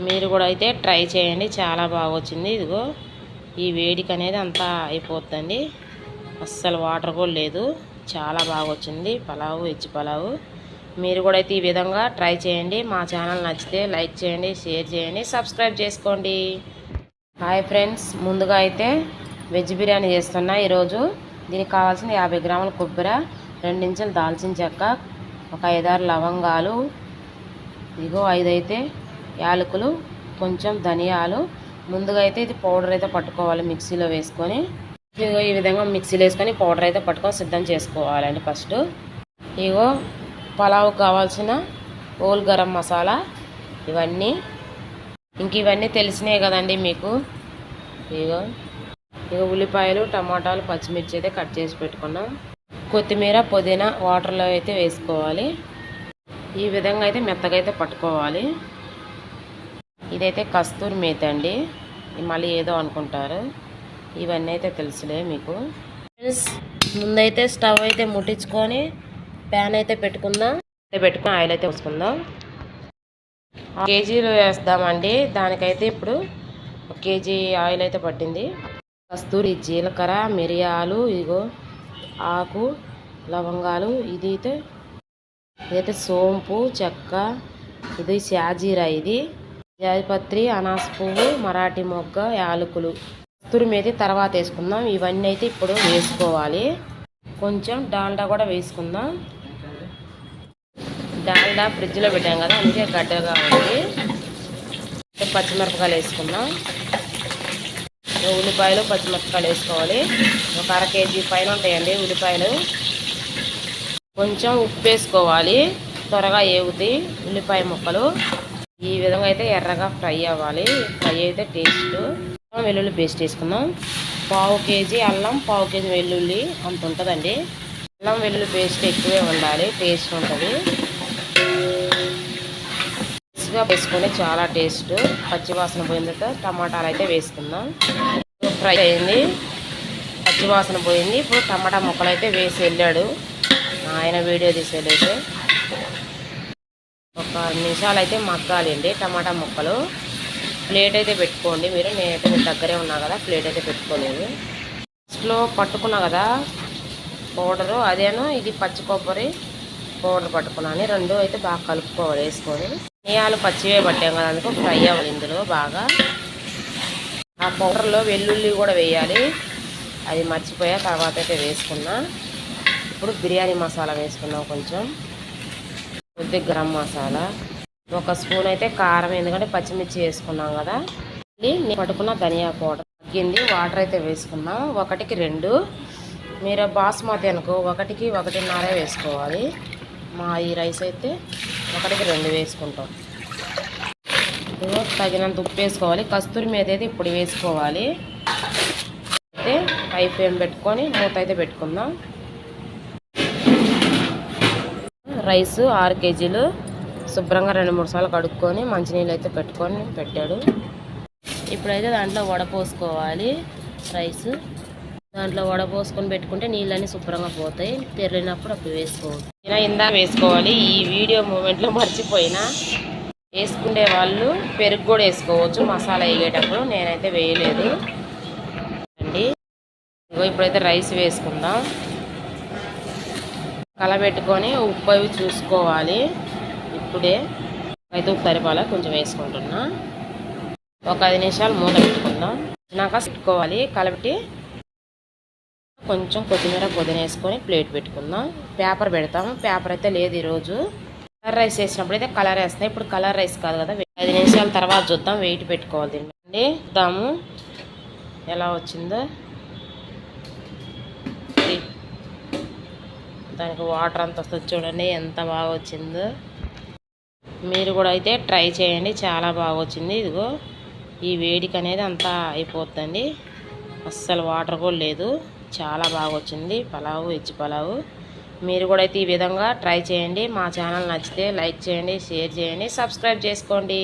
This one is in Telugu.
మీరు కూడా అయితే ట్రై చేయండి, చాలా బాగా వచ్చింది. ఇదిగో ఈ వేడికి అనేది అంతా అయిపోతుందండి, అస్సలు వాటర్ కూడా లేదు. చాలా బాగా వచ్చింది పలావు, వెజ్ పలావు. మీరు కూడా అయితే ఈ విధంగా ట్రై చేయండి. మా ఛానల్ నచ్చితే లైక్ చేయండి, షేర్ చేయండి, సబ్స్క్రైబ్ చేసుకోండి. హాయ్ ఫ్రెండ్స్, ముందుగా అయితే వెజ్ బిర్యానీ చేస్తున్నా ఈరోజు. దీనికి కావాల్సిన 50 గ్రాముల కొబ్బరి, 2 ఇంచుల దాల్చిన చెక్క, ఒక 5-6 లవంగాలు, ఇదిగో 5 అయితే యాలకులు, కొంచెం ధనియాలు. ముందుగా అయితే ఇది పౌడర్ అయితే పట్టుకోవాలి మిక్సీలో వేసుకొని. ఇదిగో ఈ విధంగా మిక్సీలో వేసుకొని పౌడర్ అయితే పట్టుకొని సిద్ధం చేసుకోవాలండి. ఫస్ట్ ఇగో పలావు కావాల్సిన హోల్ గరం మసాలా, ఇవన్నీ ఇవన్నీ తెలిసినాయి కదండి మీకు. ఇగో ఉల్లిపాయలు, టమాటాలు, పచ్చిమిర్చి అయితే కట్ చేసి పెట్టుకున్నాం. కొత్తిమీర, పుదీనా వాటర్లో అయితే వేసుకోవాలి. ఈ విధంగా అయితే మెత్తగా అయితే పట్టుకోవాలి. ఇదైతే కస్తూరి మేతి అండి, మళ్ళీ ఏదో అనుకుంటారు. ఇవన్నీ అయితే తెలుసులే మీకు. ముందైతే స్టవ్ అయితే ముట్టించుకొని ప్యాన్ అయితే పెట్టుకుందాం. ఆయిల్ అయితే పోసుకుందాం. కేజీలో వేస్తామండి. దానికైతే ఇప్పుడు 1 కేజీ ఆయిల్ అయితే పట్టింది. కస్తూరి, జీలకర్ర, మిరియాలు, ఇగో ఆకు, లవంగాలు, ఇదైతే సోంపు, చెక్క, ఇది షాజీరా, ఇది జాజిపత్రి, అనాస పువ్వు, మరాఠీ మొగ్గ, యాలకులు, కస్తూరి మేతి తర్వాత వేసుకుందాం. ఇవన్నీ అయితే ఇప్పుడు వేసుకోవాలి. కొంచెం డాల్డా కూడా వేసుకుందాం. డాల్డా ఫ్రిడ్జ్లో పెట్టాం కదా, అందుకే గడ్డగా ఉంది. పచ్చిమిరపకాయలు వేసుకుందాం. ఉల్లిపాయలు, పచ్చిమిరపకాయలు వేసుకోవాలి. ఒక 1/2 కేజీ పైన ఉంటాయండి ఉల్లిపాయలు. కొంచెం ఉప్పు వేసుకోవాలి, త్వరగా ఏగుతాయి ఉల్లిపాయ ముక్కలు. ఈ విధంగా అయితే ఎర్రగా ఫ్రై అవ్వాలి. ఫ్రై అయితే టేస్ట్. వెల్లుల్లి పేస్ట్ వేసుకుందాం. 1/2 కేజీ అల్లం, 1/2 కేజీ వెల్లుల్లి అంత ఉంటుందండి. అల్లం వెల్లుల్లి పేస్ట్ ఎక్కువే ఉండాలి, టేస్ట్ ఉంటుంది. వేసుకొని చాలా టేస్ట్. పచ్చివాసన పోయిన తర్వాత టమాటాలు అయితే వేసుకుందాం. ఫ్రై అయింది, పచ్చివాసన పోయింది. ఇప్పుడు టమాటా ముక్కలు అయితే వేసి వెళ్ళాడు ఆయన, వీడియో తీసి వెళ్ళైతే. ఒక 2 నిమిషాలు అయితే మగ్గాలండి టమాటా ముక్కలు. ప్లేట్ అయితే పెట్టుకోండి మీరు. నేనైతే మీ దగ్గరే ఉన్నా కదా, ప్లేట్ అయితే పెట్టుకోలేదు. ఫస్ట్లో పట్టుకున్నా కదా పౌడరు, అదేను ఇది పచ్చి కొబ్బరి పౌడర్ పట్టుకున్నాను. 2 అయితే బాగా కలుపుకోవాలి వేసుకొని. ధనియాలు పచ్చివే పట్టాం కదా, అందుకు ఫ్రై అవ్వాలి ఇందులో బాగా. ఆ పౌడర్లో వెల్లుల్లి కూడా వేయాలి, అది మర్చిపోయా, తర్వాత అయితే వేసుకున్నా. ఇప్పుడు బిర్యానీ మసాలా వేసుకున్నాం. కొంచెం కొద్దిగా గరం మసాలా, 1 స్పూన్ అయితే కారం, ఎందుకంటే పచ్చిమిర్చి వేసుకున్నాం కదా. నేను పట్టుకున్న ధనియా పౌడర్ తగ్గింది. వాటర్ అయితే వేసుకున్నాం. 1కి 2. మీరు బాస్మతి అనుకో 1కి 1.5 వేసుకోవాలి. మా ఈ రైస్ అయితే 1కి 2 వేసుకుంటాం. తగినంత ఉప్పు వేసుకోవాలి. కస్తూరి మేతి అయితే ఇప్పుడు వేసుకోవాలి. అయితే హై ఫ్లేమ్ పెట్టుకొని మూత అయితే పెట్టుకుందాం. రైస్ 6 కేజీలు శుభ్రంగా 2-3 సార్లు కడుక్కొని మంచినీళ్ళు అయితే పెట్టుకొని పెట్టాడు. ఇప్పుడైతే దాంట్లో వడపోసుకోవాలి. రైస్ దాంట్లో వడపోసుకొని పెట్టుకుంటే నీళ్ళన్నీ శుభ్రంగా పోతాయి. తెరినప్పుడు అప్పుడు వేసుకోవాలి. ఇందా వేసుకోవాలి. ఈ వీడియో మూమెంట్లో మర్చిపోయినా, వేసుకునే వాళ్ళు పెరుగు కూడా వేసుకోవచ్చు మసాలా వేగేటప్పుడు. నేనైతే వేయలేదు అండి. ఇప్పుడైతే రైస్ వేసుకుందాం. కలబెట్టుకొని ఉప్పు అవి చూసుకోవాలి. ఇప్పుడే అయితే ఉప్పు సరిపోలే, కొంచెం వేసుకుంటున్నా. ఒక 5 నిమిషాలు మూత పెట్టుకుందాం. నాక పెట్టుకోవాలి. కలబెట్టి కొంచెం కొత్తిమీర, పుదీనా వేసుకొని ప్లేట్ పెట్టుకుందాం. పేపర్ పెడతాం. పేపర్ అయితే లేదు ఈరోజు. కలర్ రైస్ వేసినప్పుడు అయితే కలర్ వేస్తాయి. ఇప్పుడు కలర్ రైస్ కాదు కదా. 5 నిమిషాల తర్వాత చూద్దాం. వెయిట్ పెట్టుకోవాలి తిండి. చూద్దాము ఎలా వచ్చిందో. దానికి వాటర్ అంత వస్తుంది చూడండి, ఎంత బాగా వచ్చిందో. మీరు కూడా అయితే ట్రై చేయండి, చాలా బాగా వచ్చింది. ఇదిగో ఈ వేడికి అనేది అంతా అయిపోతుందండి, అస్సలు వాటర్ కూడా లేదు. చాలా బాగా వచ్చింది పలావు, వెజ్ పలావు. మీరు కూడా అయితే ఈ విధంగా ట్రై చేయండి. మా ఛానల్ నచ్చితే లైక్ చేయండి, షేర్ చేయండి, సబ్స్క్రైబ్ చేసుకోండి.